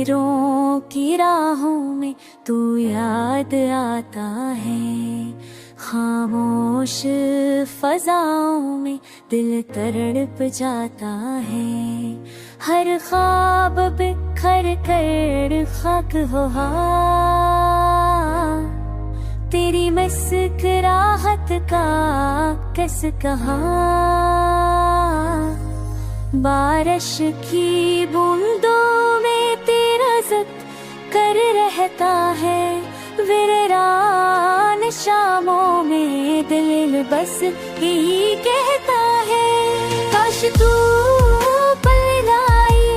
तस्वीरों की राहों में तू याद आता है। खामोश फजाओं में दिल तड़प जाता है। हर ख्वाब बिखर कर खाक हो तेरी मुस्कुराहट का किस कहा। बारिश की बूंदों में तेरा जिक्र कर रहता है। वीरान शामों में दिल बस यही कहता है। काश तू पल आए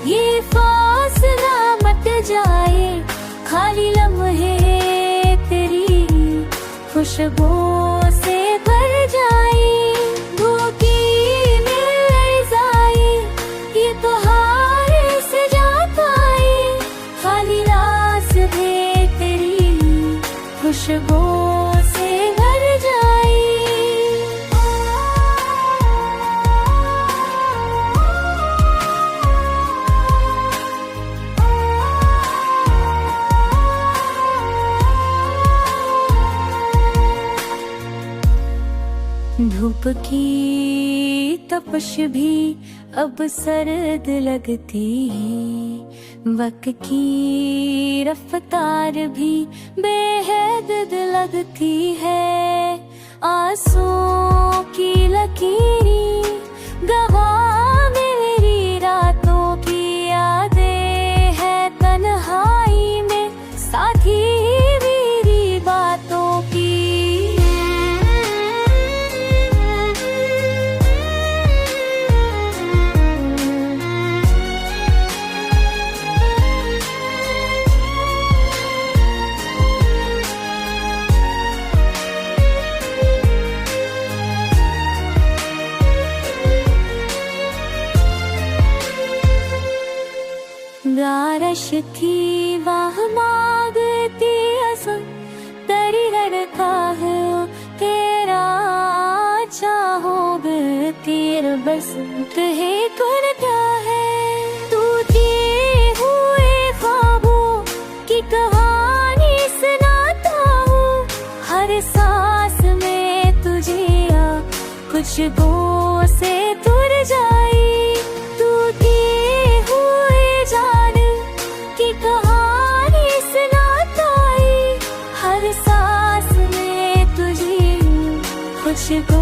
ये फासला मट जाए। खाली लम्हे तेरी खुशबू से भर जाए। धोखी मिल जाए ये त्योहार से जाता है। खाली रास भी तेरी खुशबू से भर जाए। धूप की तपश भी अब सर्द लगती है। वक्त की रफ्तार भी बेहद लगती है। आंसुओं की लकीरें गवाह मेरी रातों की यादें हैं। तन्हाई में साथी मेरी बातों की। बारिश की वाह मांगती असम तेरी रखा है। तेरा चाहोगे तेर बसंत है करता है। तुझे हुए ख्वाबों की कहानी सुनाता हूँ। हर सांस में तुझे खुशबू से तुर जाए। कहानी सुनाता है। हर सांस में तुझे खुशबू